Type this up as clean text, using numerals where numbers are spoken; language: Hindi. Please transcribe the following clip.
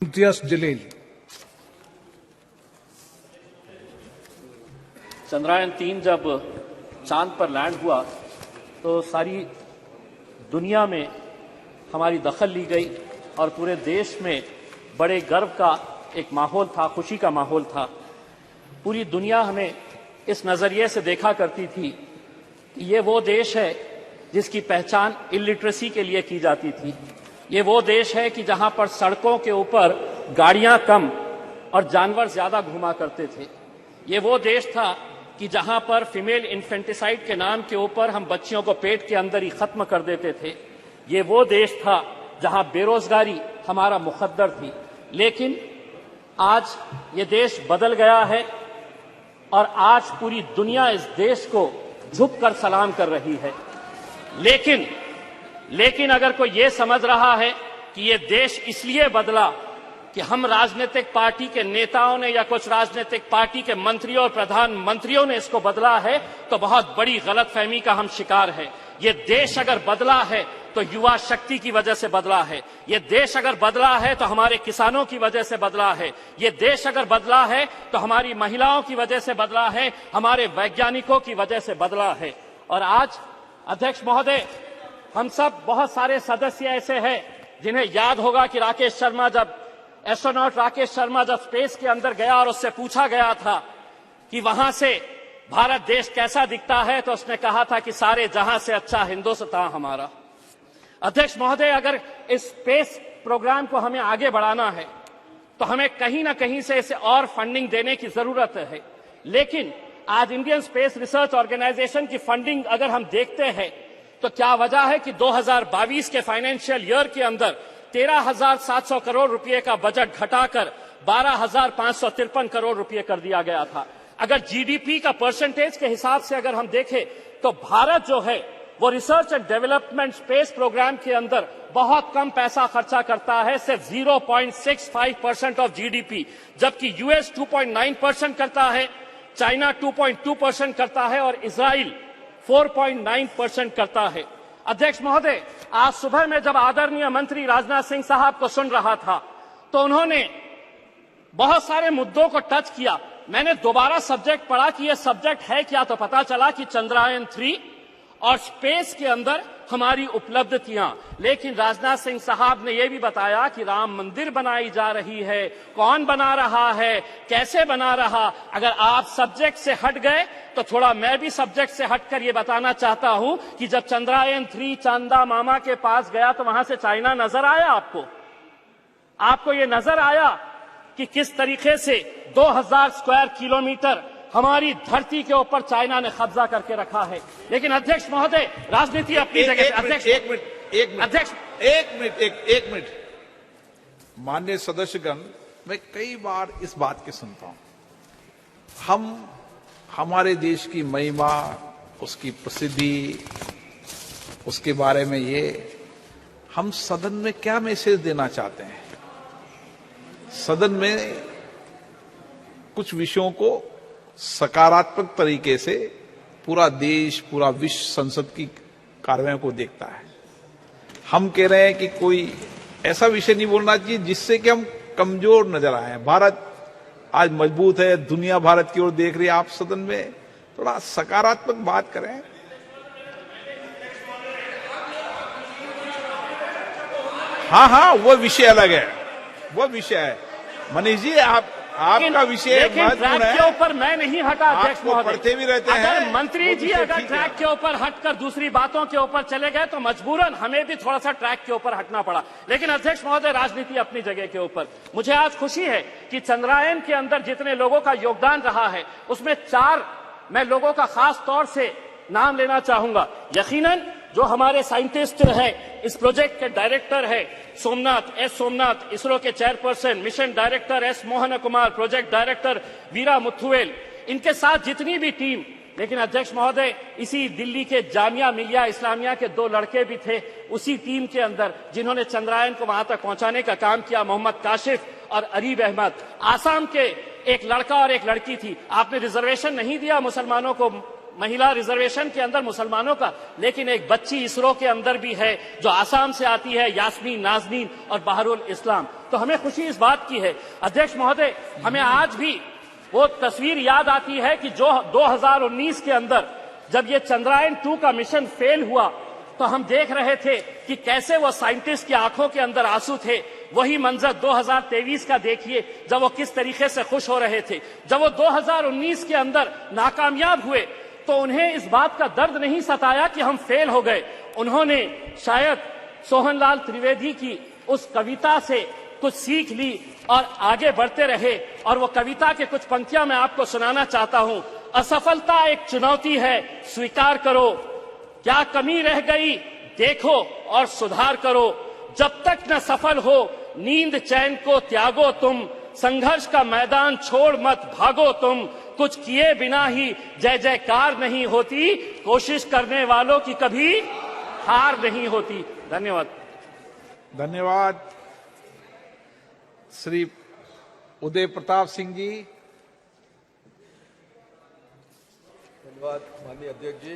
इम्तियाज जलील। चंद्रयान-3 जब चांद पर लैंड हुआ तो सारी दुनिया में हमारी दखल ली गई और पूरे देश में बड़े गर्व का एक माहौल था, खुशी का माहौल था। पूरी दुनिया हमें इस नजरिए से देखा करती थी कि ये वो देश है जिसकी पहचान इलिटरेसी के लिए की जाती थी। ये वो देश है कि जहां पर सड़कों के ऊपर गाड़ियां कम और जानवर ज्यादा घुमा करते थे। ये वो देश था कि जहां पर फीमेल इन्फेंटिसाइड के नाम के ऊपर हम बच्चियों को पेट के अंदर ही खत्म कर देते थे। ये वो देश था जहां बेरोजगारी हमारा मुखद्दर थी। लेकिन आज ये देश बदल गया है और आज पूरी दुनिया इस देश को झुककर सलाम कर रही है। लेकिन अगर कोई ये समझ रहा है कि ये देश इसलिए बदला कि हम राजनीतिक पार्टी के नेताओं ने या कुछ राजनीतिक पार्टी के मंत्रियों और प्रधानमंत्रियों ने इसको बदला है, तो बहुत बड़ी गलतफहमी का हम शिकार है। ये देश अगर बदला है तो युवा शक्ति की वजह से बदला है। ये देश अगर बदला है तो हमारे किसानों की वजह से बदला है। ये देश अगर बदला है तो हमारी महिलाओं की वजह से बदला है, हमारे वैज्ञानिकों की वजह से बदला है। और आज अध्यक्ष महोदय, हम सब बहुत सारे सदस्य ऐसे हैं जिन्हें याद होगा कि एस्ट्रोनॉट राकेश शर्मा जब स्पेस के अंदर गया और उससे पूछा गया था कि वहां से भारत देश कैसा दिखता है, तो उसने कहा था कि सारे जहां से अच्छा हिंदुस्तान हमारा। अध्यक्ष महोदय, अगर इस स्पेस प्रोग्राम को हमें आगे बढ़ाना है तो हमें कहीं ना कहीं से इसे और फंडिंग देने की जरूरत है। लेकिन आज इंडियन स्पेस रिसर्च ऑर्गेनाइजेशन की फंडिंग अगर हम देखते हैं तो क्या वजह है कि 2022 के फाइनेंशियल ईयर के अंदर 13,700 करोड़ रुपए का बजट घटाकर 12,553 करोड़ रुपए कर दिया गया था। अगर जीडीपी का परसेंटेज के हिसाब से अगर हम देखें तो भारत जो है वो research and development space programme के अंदर बहुत कम पैसा खर्चा करता है, सिर्फ 0.65% ऑफ जीडीपी, जबकि यूएस 2.9% करता है, चाइना 2.2% करता है और इजराइल 4.9% करता है। अध्यक्ष महोदय, आज सुबह में जब आदरणीय मंत्री राजनाथ सिंह साहब को सुन रहा था तो उन्होंने बहुत सारे मुद्दों को टच किया। मैंने दोबारा सब्जेक्ट पढ़ा कि यह सब्जेक्ट है क्या, तो पता चला कि चंद्रयान-3 और स्पेस के अंदर हमारी उपलब्धियां। लेकिन राजनाथ सिंह साहब ने यह भी बताया कि राम मंदिर बनाई जा रही है, कौन बना रहा है, कैसे बना रहा। अगर आप सब्जेक्ट से हट गए तो थोड़ा मैं भी सब्जेक्ट से हटकर यह बताना चाहता हूं कि जब चंद्रयान-3 चांदा मामा के पास गया तो वहां से चाइना नजर आया आपको ये नजर आया कि किस तरीके से 2000 स्क्वायर किलोमीटर हमारी धरती के ऊपर चाइना ने कब्जा करके रखा है। लेकिन अध्यक्ष महोदय, राजनीति अपनी जगह। एक मिनट माननीय सदस्यगण, मैं कई बार इस बात की सुनता हूं, हमारे देश की महिमा, उसकी प्रसिद्धि, उसके बारे में हम सदन में क्या मैसेज देना चाहते हैं। सदन में कुछ विषयों को सकारात्मक तरीके से पूरा देश, पूरा विश्व संसद की कार्रवाई को देखता है। हम कह रहे हैं कि कोई ऐसा विषय नहीं बोलना चाहिए जिससे कि हम कमजोर नजर आए। भारत आज मजबूत है, दुनिया भारत की ओर देख रही है। आप सदन में थोड़ा सकारात्मक बात करें। हाँ, वो विषय अलग है, वो विषय है। मनीष जी, आपका विषय ट्रैक के ऊपर मैं नहीं हटा अध्यक्ष महोदय। पढ़ते भी रहते हैं। अगर मंत्री जी अगर ट्रैक के ऊपर हटकर दूसरी बातों के ऊपर चले गए तो मजबूरन हमें भी थोड़ा सा ट्रैक के ऊपर हटना पड़ा। लेकिन अध्यक्ष महोदय, राजनीति अपनी जगह के ऊपर। मुझे आज खुशी है कि चंद्रयान के अंदर जितने लोगों का योगदान रहा है उसमें 4 मैं लोगों का खास तौर से नाम लेना चाहूंगा। यकीनन जो हमारे साइंटिस्ट हैं, इस प्रोजेक्ट के डायरेक्टर है सोमनाथ, इसरो के chairperson, mission director S Mohan Kumar, project director Veera Muthuvel, इनके साथ जितनी भी टीम। लेकिन अध्यक्ष महोदय, इसी दिल्ली के जामिया मिलिया इस्लामिया के 2 लड़के भी थे उसी टीम के अंदर जिन्होंने चंद्रयान को वहां तक पहुंचाने का काम किया, मोहम्मद काशिफ और अरीब अहमद। आसाम के एक लड़का और एक लड़की थी। आपने रिजर्वेशन नहीं दिया मुसलमानों को महिला रिजर्वेशन के अंदर मुसलमानों का, लेकिन एक बच्ची इसरो के अंदर भी है जो आसाम से आती है, यास्मीन नाजनीन और बहरुल इस्लाम। तो हमें खुशी इस बात की है। अध्यक्ष महोदय, हमें आज भी वो तस्वीर याद आती है कि जो 2019 के अंदर जब ये चंद्रयान 2 का मिशन फेल हुआ तो हम देख रहे थे कि कैसे वो साइंटिस्ट की आंखों के अंदर आंसू थे। वही मंजर 2023 का देखिए, जब वो किस तरीके से खुश हो रहे थे। जब वो 2019 के अंदर नाकामयाब हुए तो उन्हें इस बात का दर्द नहीं सताया कि हम फेल हो गए। उन्होंने शायद सोहनलाल त्रिवेदी की उस कविता से कुछ सीख ली और आगे बढ़ते रहे। और वो कविता के कुछ पंक्तियां मैं आपको सुनाना चाहता हूं। असफलता एक चुनौती है, स्वीकार करो। क्या कमी रह गई देखो और सुधार करो। जब तक न सफल हो नींद चैन को त्यागो तुम। संघर्ष का मैदान छोड़ मत भागो तुम। कुछ किए बिना ही जय जयकार नहीं होती। कोशिश करने वालों की कभी हार नहीं होती। धन्यवाद। धन्यवाद। श्री उदय प्रताप सिंह जी। धन्यवाद माननीय अध्यक्ष जी।